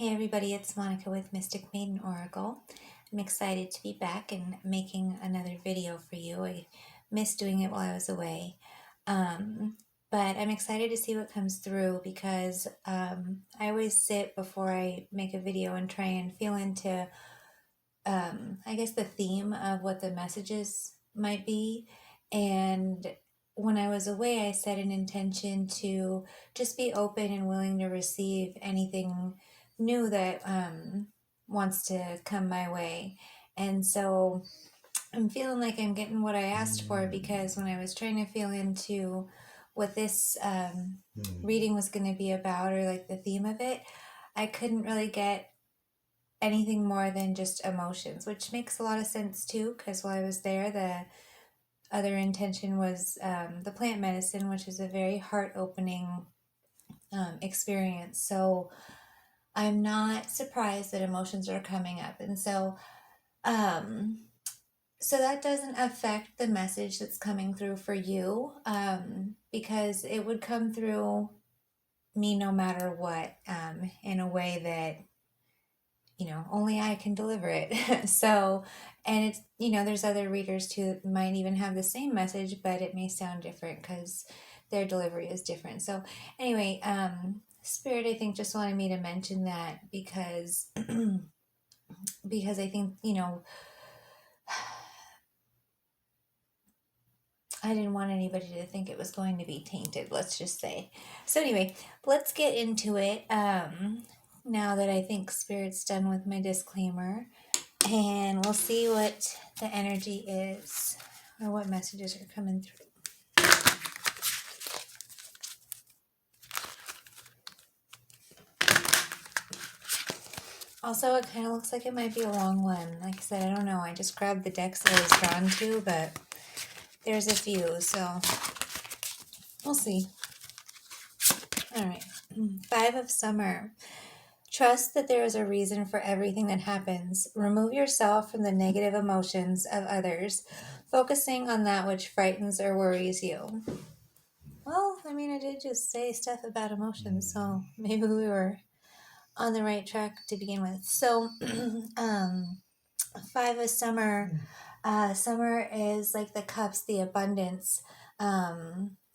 Hey everybody, it's Monica with Mystic Maiden Oracle. I'm excited to be back and making another video for you. I missed doing it while I was away. Um, but I'm excited to see what comes through because I always sit before I make a video and try and feel into, I guess, the theme of what the messages might be. And when I was away, I set an intention to just be open and willing to receive anything new that wants to come my way. And so I'm feeling like I'm getting what I asked for because when I was trying to feel into what this reading was going to be about or like the theme of it, I couldn't really get anything more than just emotions, which makes a lot of sense too because while I was there, the other intention was the plant medicine, which is a very heart opening experience. So I'm not surprised that emotions are coming up. And um, so that doesn't affect the message that's coming through for you because it would come through me no matter what in a way that only I can deliver it. So, and it's, there's other readers too that might even have the same message, but it may sound different because their delivery is different. So, anyway, Spirit, I think, just wanted me to mention that because, because I think, I didn't want anybody to think it was going to be tainted, let's just say. So, anyway, let's get into it. Now that I think Spirit's done with my disclaimer. And we'll see what the energy is or what messages are coming through. Also, it kind of looks like it might be a long one. Like I said, I don't know. I just grabbed the decks that I was drawn to, but there's a few, so we'll see. All right. 5 of Summer. Trust that there is a reason for everything that happens. Remove yourself from the negative emotions of others, focusing on that which frightens or worries you. Well, I mean, I did just say stuff about emotions, so maybe we were on the right track to begin with. So, 5 of Summer. Summer is like the cups, the abundance,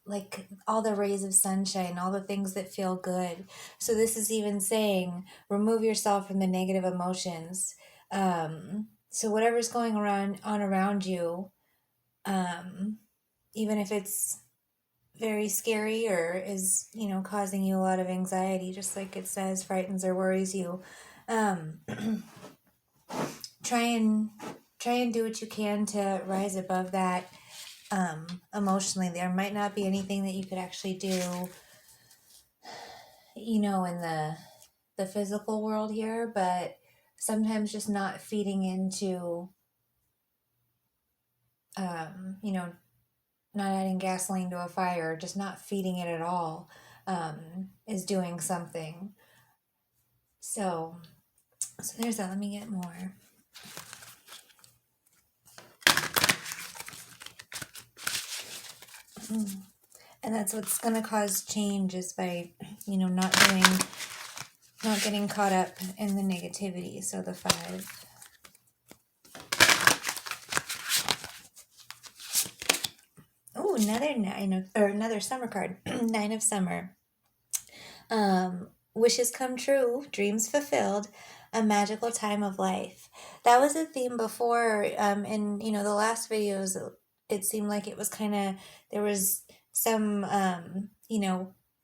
like all the rays of sunshine, all the things that feel good. So this is even saying remove yourself from the negative emotions. So whatever's going on around you, even if it's very scary or is causing you a lot of anxiety, just like it says frightens or worries you, try and do what you can to rise above that emotionally. There might not be anything that you could actually do in the physical world here, but sometimes just not feeding into not adding gasoline to a fire, just not feeding it at all, is doing something. So there's that. Let me get more. And that's what's going to cause change is by, not getting caught up in the negativity. So the 5. Oh, another summer card. 9 of Summer. Wishes come true, dreams fulfilled, a magical time of life. That was a theme before. In the last videos, it seemed like it was kind of, there was some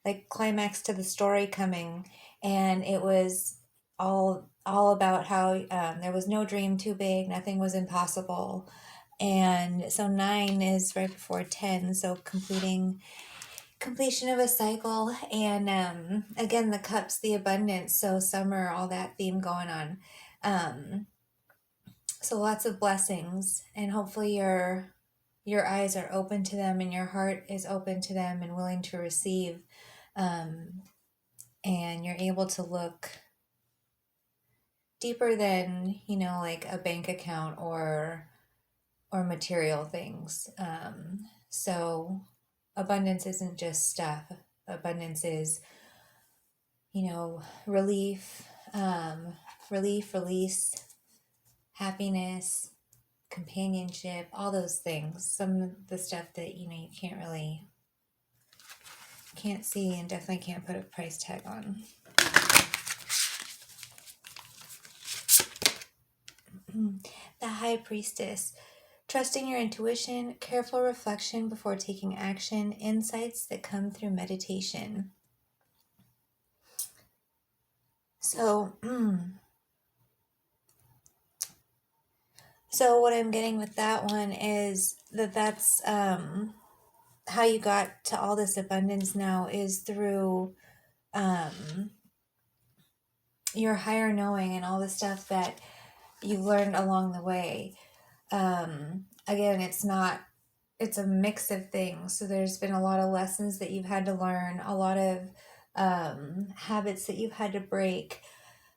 like climax to the story coming, and it was all about how there was no dream too big, nothing was impossible. And so 9 is right before 10, so completion of a cycle. And again, the cups, the abundance, so summer, all that theme going on. So lots of blessings, and hopefully your eyes are open to them and your heart is open to them and willing to receive, and you're able to look deeper than like a bank account or material things. So abundance isn't just stuff. Abundance is relief, relief, release, happiness, companionship, all those things. Some of the stuff that, you can't see and definitely can't put a price tag on. The High Priestess. Trusting your intuition, careful reflection before taking action, insights that come through meditation. So, so what I'm getting with that one is that's how you got to all this abundance now is through your higher knowing and all the stuff that you've learned along the way. Again, it's a mix of things. So there's been a lot of lessons that you've had to learn, a lot of habits that you've had to break.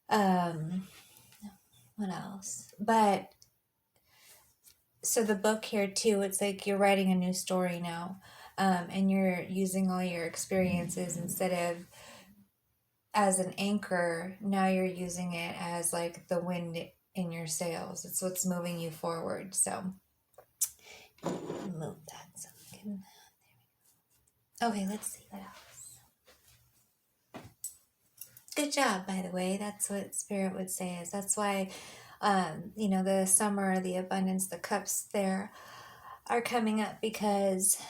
What else? But so the book here too, it's like you're writing a new story now, and you're using all your experiences instead of as an anchor. Now you're using it as like the wind in your sails. It's what's moving you forward. So move that so we can. Okay, let's see what else. Good job, by the way. That's what Spirit would say is that's why, the summer, the abundance, the cups there are coming up because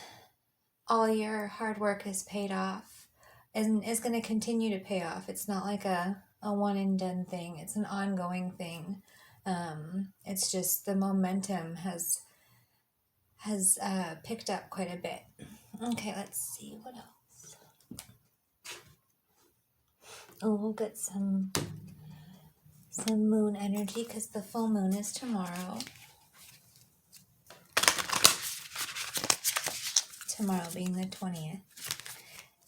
all your hard work is paid off and is going to continue to pay off. It's not like a one and done thing. It's an ongoing thing. It's just the momentum has picked up quite a bit. Okay, let's see what else. Oh, we'll get some moon energy because the full moon is tomorrow. Tomorrow being the 20th.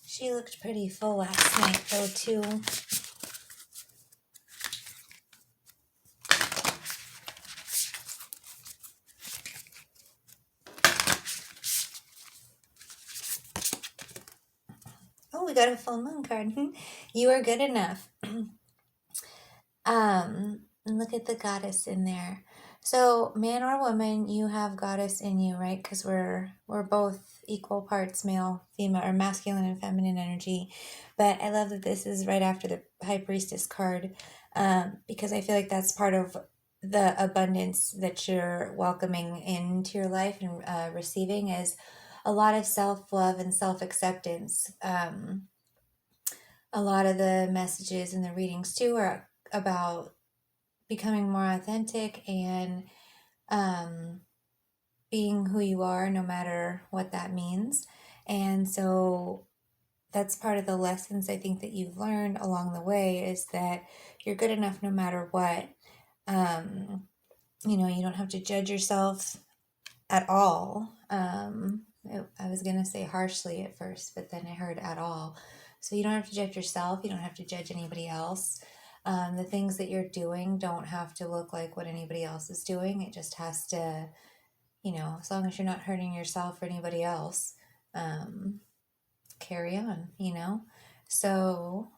She looked pretty full last night though too. Oh, we got a full moon card. You are good enough. And look at the goddess in there. So, man or woman, you have goddess in you, right? Because we're both equal parts male, female, or masculine and feminine energy. But I love that this is right after the High Priestess card, because I feel like that's part of the abundance that you're welcoming into your life and receiving is a lot of self-love and self-acceptance. A lot of the messages and the readings too are about becoming more authentic and being who you are no matter what that means. And so that's part of the lessons I think that you've learned along the way is that you're good enough no matter what. You don't have to judge yourself at all. I was going to say harshly at first, but then I heard at all. So you don't have to judge yourself. You don't have to judge anybody else. The things that you're doing don't have to look like what anybody else is doing. It just has to, as long as you're not hurting yourself or anybody else, carry on, So,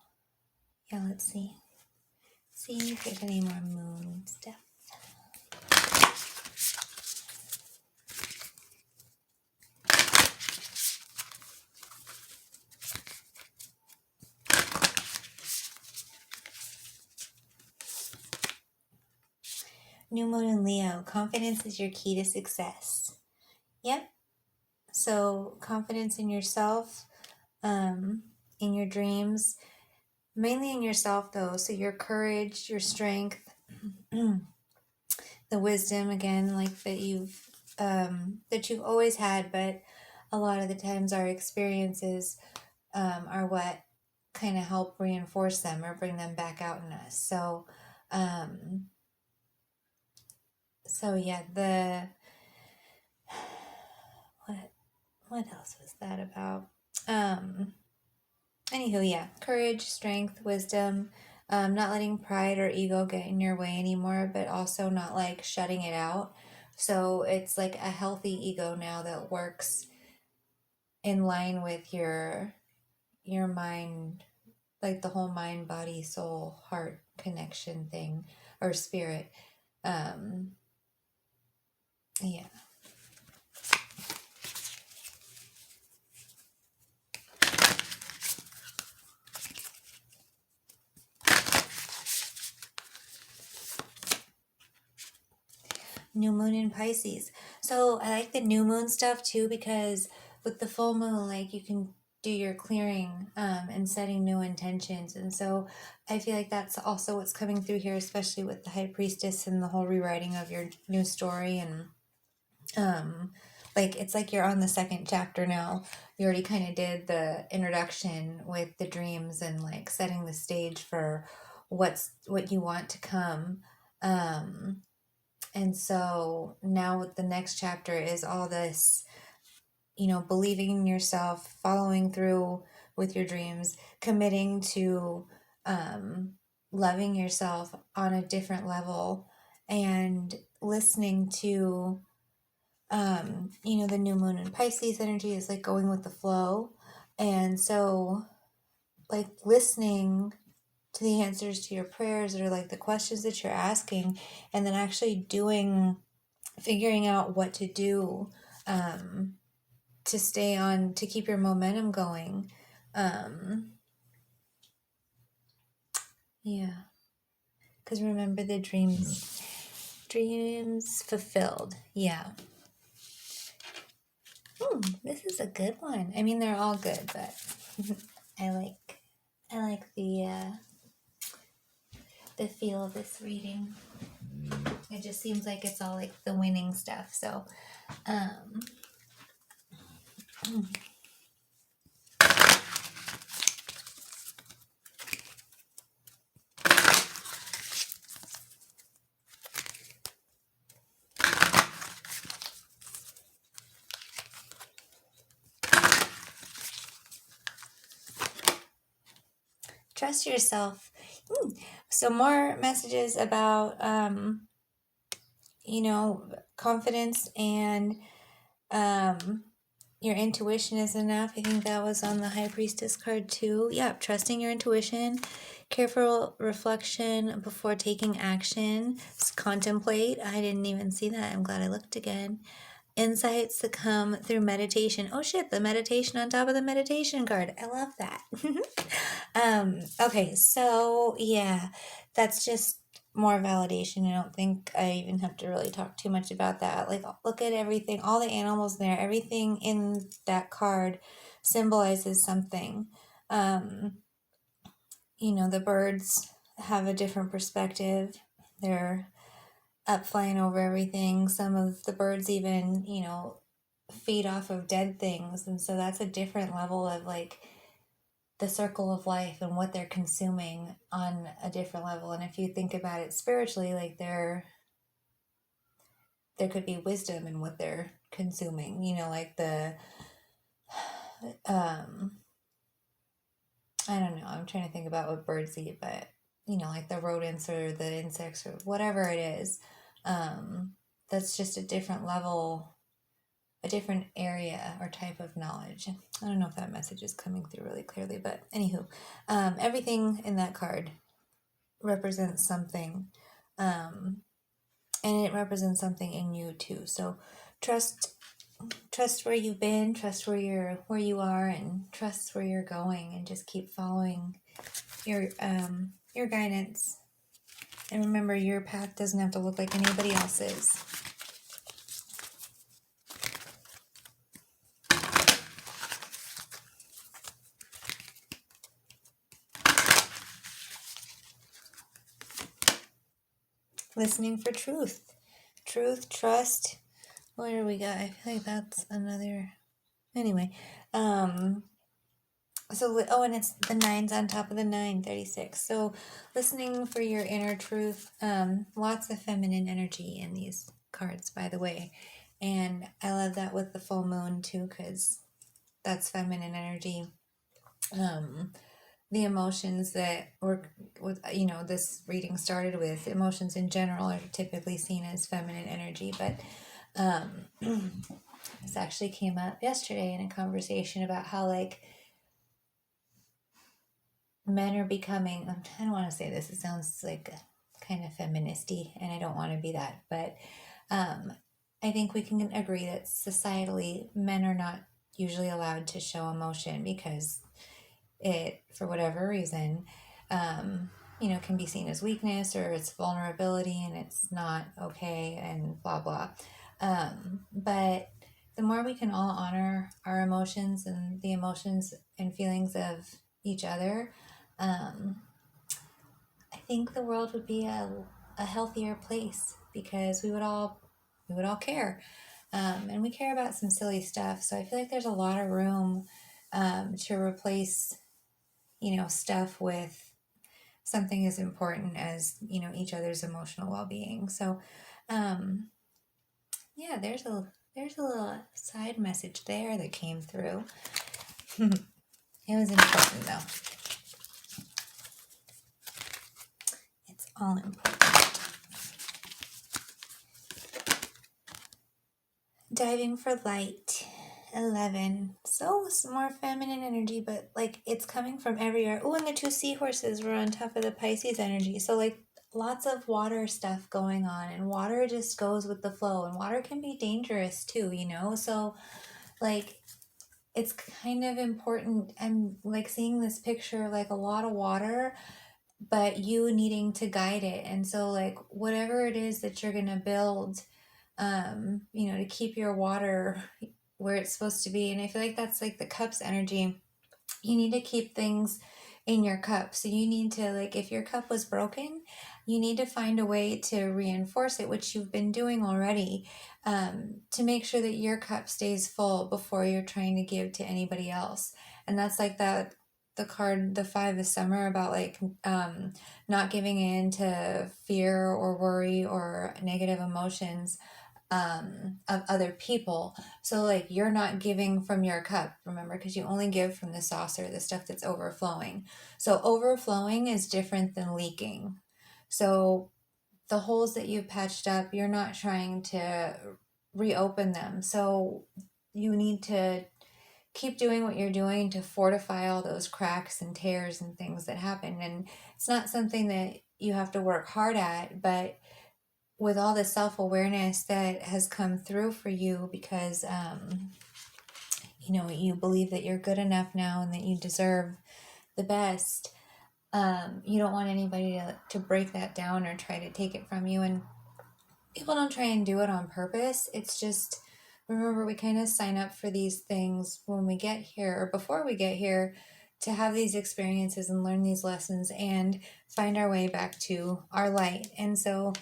yeah, let's see. See if there's any more moon stuff. New moon in Leo. Confidence is your key to success. Yep. So confidence in yourself, in your dreams, mainly in yourself though. So your courage, your strength, the wisdom again, like that you've always had, but a lot of the times our experiences are what kind of help reinforce them or bring them back out in us. So yeah, what else was that about? Anywho, yeah, courage, strength, wisdom, not letting pride or ego get in your way anymore, but also not like shutting it out. So it's like a healthy ego now that works in line with your mind like the whole mind, body, soul, heart connection thing, or spirit. Yeah. New moon in Pisces. So I like the new moon stuff too, because with the full moon, like you can do your clearing and setting new intentions. And so I feel like that's also what's coming through here, especially with the High Priestess and the whole rewriting of your new story. And like it's like you're on the second chapter now. You already kind of did the introduction with the dreams and like setting the stage for what you want to come. And so now the next chapter is all this, believing in yourself, following through with your dreams, committing to loving yourself on a different level, and listening to, the new moon and Pisces energy is like going with the flow. And so, like, listening to the answers to your prayers or like the questions that you're asking, and then actually figuring out what to do to stay on, to keep your momentum going. Yeah. Because remember the dreams fulfilled. Yeah. This is a good one. I mean, they're all good, but I like the feel of this reading. It just seems like it's all like the winning stuff. So, um, trust yourself. So more messages about, confidence and your intuition is enough. I think that was on the High Priestess card too. Yeah, trusting your intuition, careful reflection before taking action, contemplate. I didn't even see that. I'm glad I looked again. Insights that come through meditation. Oh shit, the meditation on top of the meditation card. I love that. Okay, so yeah, that's just more validation. I don't think I even have to really talk too much about that. Like, look at everything, all the animals there, everything in that card symbolizes something. The birds have a different perspective. They're up flying over everything. Some of the birds even, feed off of dead things. And so that's a different level of like the circle of life and what they're consuming on a different level. And if you think about it spiritually, like there could be wisdom in what they're consuming, like I don't know, I'm trying to think about what birds eat, but like the rodents or the insects or whatever it is, that's just a different level, a different area or type of knowledge. I don't know if that message is coming through really clearly, but anywho, everything in that card represents something, and it represents something in you too. So trust where you've been, trust where you are, and trust where you're going, and just keep following your guidance. And remember, your path doesn't have to look like anybody else's. Listening for truth, trust. What do we got? I feel like that's another. Anyway, so, and it's the 9s on top of the 936. So listening for your inner truth. Lots of feminine energy in these cards, by the way. And I love that with the full moon too, because that's feminine energy. The emotions that were with, this reading started with, emotions in general are typically seen as feminine energy, but this actually came up yesterday in a conversation about how, like, men are becoming, I don't want to say this, it sounds like kind of feministy, and I don't want to be that, but I think we can agree that societally men are not usually allowed to show emotion because it, for whatever reason, can be seen as weakness or it's vulnerability and it's not okay and blah blah. But the more we can all honor our emotions and the emotions and feelings of each other, um, I think the world would be a healthier place because we would all care, and we care about some silly stuff. So I feel like there's a lot of room to replace stuff with something as important as each other's emotional well-being. So um, yeah, there's a little side message there that came through. It was important though. It's all important. Diving for light. 11. So it's more feminine energy, but like it's coming from everywhere. Oh, and the two seahorses were on top of the Pisces energy. So like lots of water stuff going on, and water just goes with the flow, and water can be dangerous too, So like it's kind of important. I'm like seeing this picture like a lot of water, but you needing to guide it. And so like whatever it is that you're gonna build, to keep your water where it's supposed to be. And I feel like that's like the cups energy. You need to keep things in your cup. So you need to, like, if your cup was broken, you need to find a way to reinforce it, which you've been doing already, to make sure that your cup stays full before you're trying to give to anybody else. And that's like that the card, the 5 of Summer, about like not giving in to fear or worry or negative emotions of other people. So like you're not giving from your cup, remember, because you only give from the saucer, the stuff that's overflowing. So overflowing is different than leaking. So the holes that you've patched up, you're not trying to reopen them. So you need to keep doing what you're doing to fortify all those cracks and tears and things that happen. And it's not something that you have to work hard at, but with all the self-awareness that has come through for you because you believe that you're good enough now and that you deserve the best, you don't want anybody to break that down or try to take it from you. And people don't try and do it on purpose. It's just, remember, we kind of sign up for these things when we get here or before we get here to have these experiences and learn these lessons and find our way back to our light. And so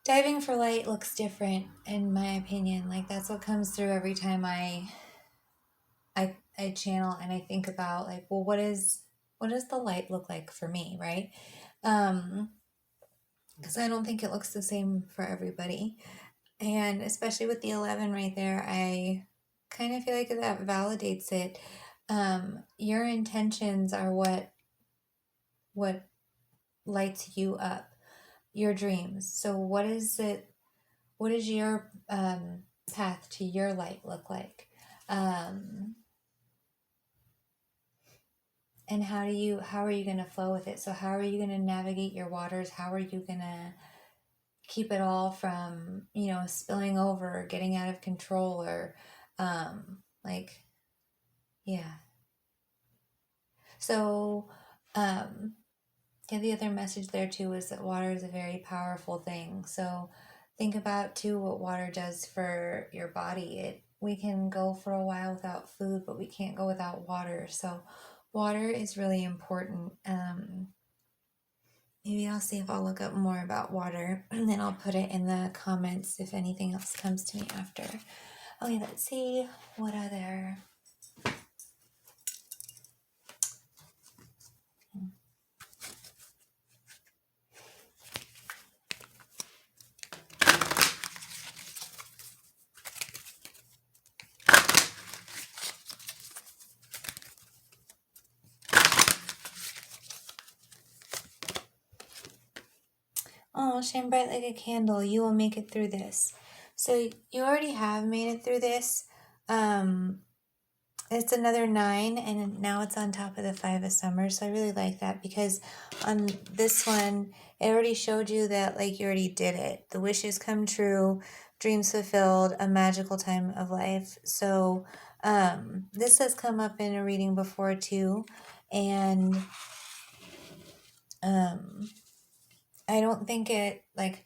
diving for light looks different, in my opinion. Like that's what comes through every time I channel and I think about like, well, what does the light look like for me, right? Because I don't think it looks the same for everybody, and especially with the 11 right there, I kind of feel like that validates it. Your intentions are what lights you up, your dreams. So what is it? What does your path to your light look like? And how are you going to flow with it? So how are you going to navigate your waters? How are you going to keep it all from, spilling over or getting out of control or like, yeah. So, yeah, the other message there too is that water is a very powerful thing. So think about too what water does for your body. We can go for a while without food, but we can't go without water. So water is really important. Maybe I'll see if I'll look up more about water and then I'll put it in the comments if anything else comes to me after. Okay, let's see what other. Oh, shine bright like a candle. You will make it through this. So you already have made it through this. it's another 9, and now it's on top of the 5 of summer. So I really like that, because on this one, it already showed you that, like, you already did it. The wishes come true, dreams fulfilled, a magical time of life. So this has come up in a reading before too, and I don't think it, like,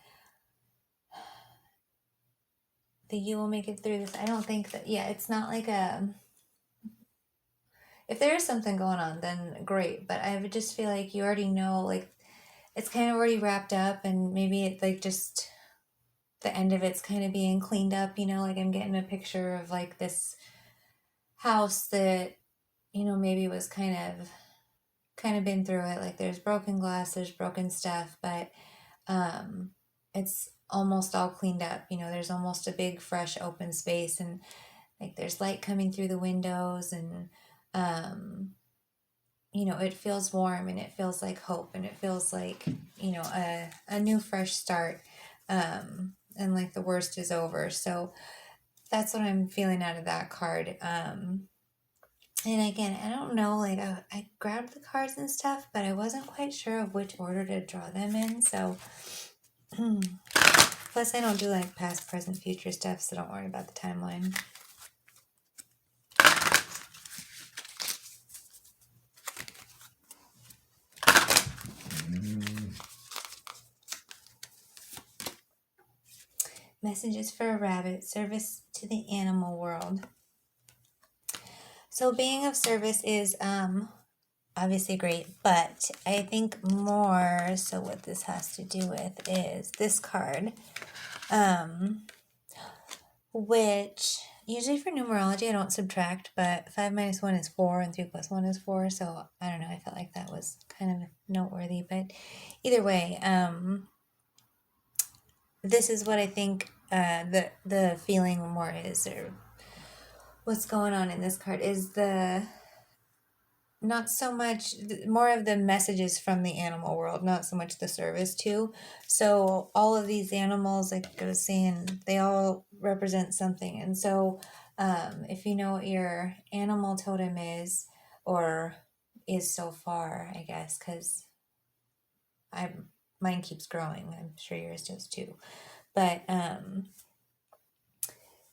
that you will make it through this. I don't think that, yeah, it's not like a, if there is something going on, then great. But I would just feel like you already know, like, it's kind of already wrapped up, and maybe it, like, just the end of it's kind of being cleaned up, like I'm getting a picture of, like, this house that, maybe was kind of been through it. Like, there's broken glass, there's broken stuff, but um it's almost all cleaned up. There's almost a big fresh open space, and, like, there's light coming through the windows, and um it feels warm, and it feels like hope, and it feels like, a new fresh start, and like the worst is over. So that's what I'm feeling out of that card. And again, I don't know, like, I grabbed the cards and stuff, but I wasn't quite sure of which order to draw them in. So plus I don't do, like, past, present, future stuff, so don't worry about the timeline. Messages for a rabbit, service to the animal world. So being of service is obviously great, but I think more so what this has to do with is this card, which usually for numerology I don't subtract, but 5 minus 1 is 4 and 3 plus 1 is 4. So I don't know, I felt like that was kind of noteworthy. But either way, this is what I think the feeling more is, or what's going on in this card is the, not so much, more of the messages from the animal world, not so much the service too. So all of these animals, like I was saying, they all represent something. And so if you know what your animal totem is, or is so far, I guess, because mine keeps growing. I'm sure yours does too. But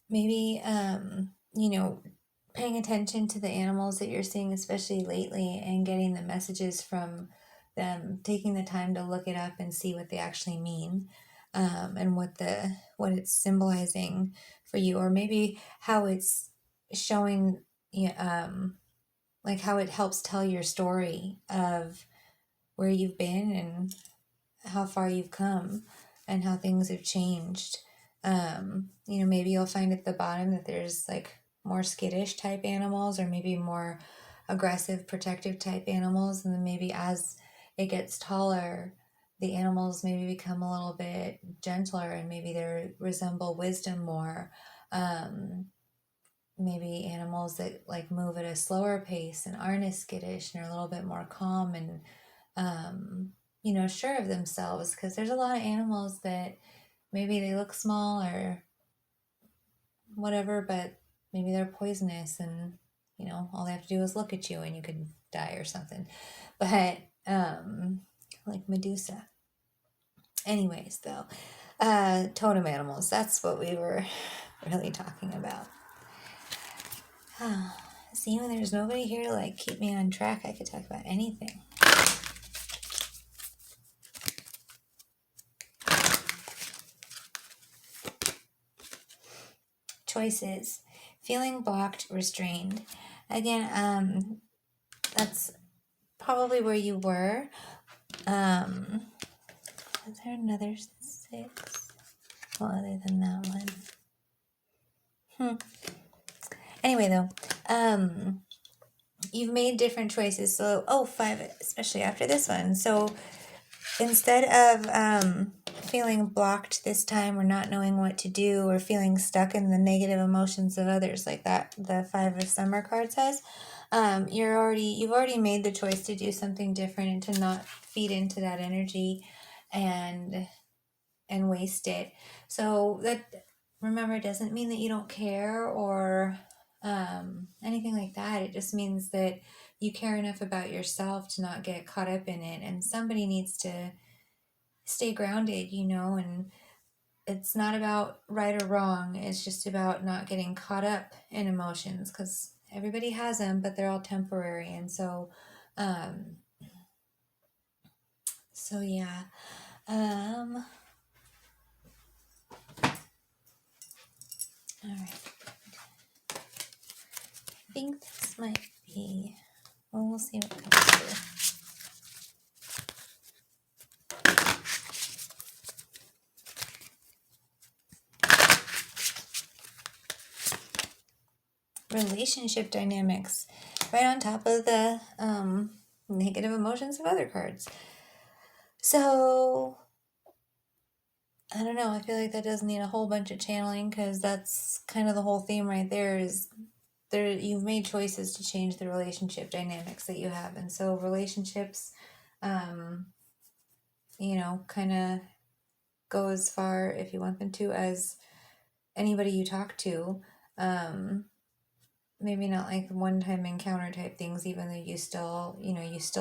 maybe paying attention to the animals that you're seeing, especially lately, and getting the messages from them, taking the time to look it up and see what they actually mean, and what it's symbolizing for you, or maybe how it's showing, like how it helps tell your story of where you've been and how far you've come and how things have changed. Maybe you'll find at the bottom that there's, like, more skittish type animals, or maybe more aggressive, protective type animals. And then maybe as it gets taller, the animals maybe become a little bit gentler, and maybe they resemble wisdom more. Maybe animals that, like, move at a slower pace and aren't as skittish and are a little bit more calm and sure of themselves, because there's a lot of animals that maybe they look small or whatever, but maybe they're poisonous, and all they have to do is look at you and you could die or something. But like Medusa. Anyways, though, totem animals, that's what we were really talking about. See, when there's nobody here to, like, keep me on track, I could talk about anything. Choices. Feeling blocked, restrained. Again, that's probably where you were. Is there another 6? Well, other than that one. Anyway, though, you've made different choices. So, 5, especially after this one. So instead of feeling blocked this time, or not knowing what to do, or feeling stuck in the negative emotions of others, like that the 5 of Summer card says, you've already made the choice to do something different, and to not feed into that energy and waste it. So that, remember, it doesn't mean that you don't care, or anything like that. It just means that you care enough about yourself to not get caught up in it. And somebody needs to stay grounded, and it's not about right or wrong. It's just about not getting caught up in emotions, because everybody has them, but they're all temporary. And um, so yeah. All right. I think this might be. Well, we'll see what comes through. Relationship dynamics, right on top of the negative emotions of other cards. So I don't know. I feel like that does need a whole bunch of channeling, because that's kind of the whole theme right there. Is there you've made choices to change the relationship dynamics that you have, and so relationships, kind of go as far, if you want them to, as anybody you talk to. Maybe not like one-time encounter type things, even though you still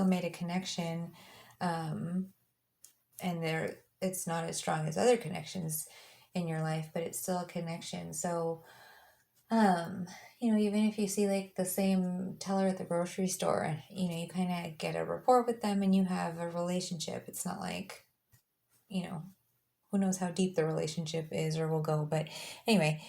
made a connection, and it's not as strong as other connections in your life, but it's still a connection. So even if you see like the same teller at the grocery store, you kind of get a rapport with them and you have a relationship. It's not like, who knows how deep the relationship is or will go. But anyway,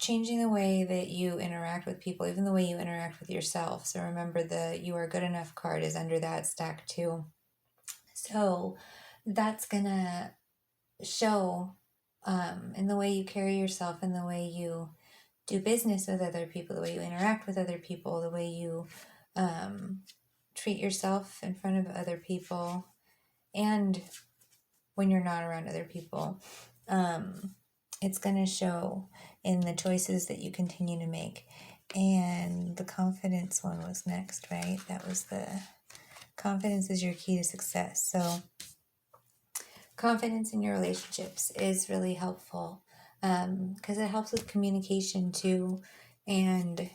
changing the way that you interact with people, even the way you interact with yourself. So remember, the "you are good enough" card is under that stack too. So that's gonna show in the way you carry yourself, in the way you do business with other people, the way you interact with other people, the way you treat yourself in front of other people, and when you're not around other people. It's going to show in the choices that you continue to make. And the confidence one was next, right? That was the confidence is your key to success. So confidence in your relationships is really helpful, because it helps with communication too. And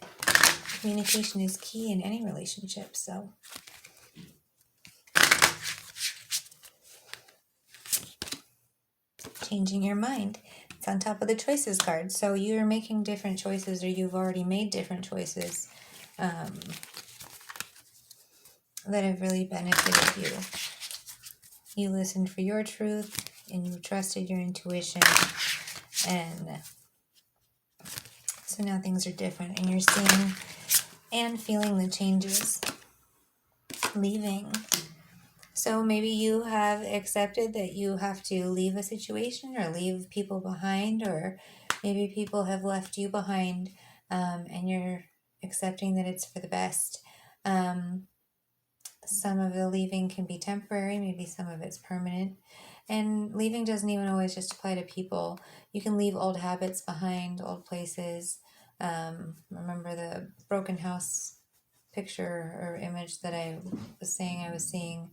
communication is key in any relationship. So changing your mind. It's on top of the choices card. So you're making different choices, or you've already made different choices that have really benefited you. You listened for your truth and you trusted your intuition. And so now things are different, and you're seeing and feeling the changes. Leaving. So maybe you have accepted that you have to leave a situation or leave people behind, or maybe people have left you behind, and you're accepting that it's for the best. Some of the leaving can be temporary, maybe some of it's permanent. And leaving doesn't even always just apply to people. You can leave old habits behind, old places. Remember the broken house picture or image that I was saying I was seeing?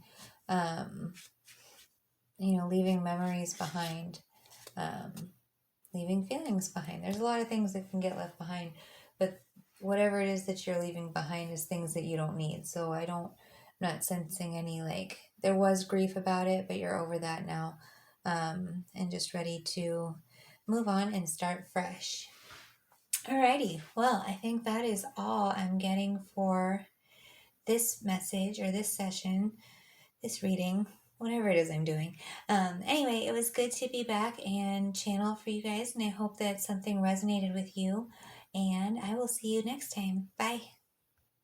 Leaving memories behind, leaving feelings behind. There's a lot of things that can get left behind, but whatever it is that you're leaving behind is things that you don't need. So I'm not sensing any, like, there was grief about it, but you're over that now, and just ready to move on and start fresh. Alrighty, well, I think that is all I'm getting for this message or this session, this reading, whatever it is I'm doing. Anyway, it was good to be back and channel for you guys, and I hope that something resonated with you, and I will see you next time. Bye.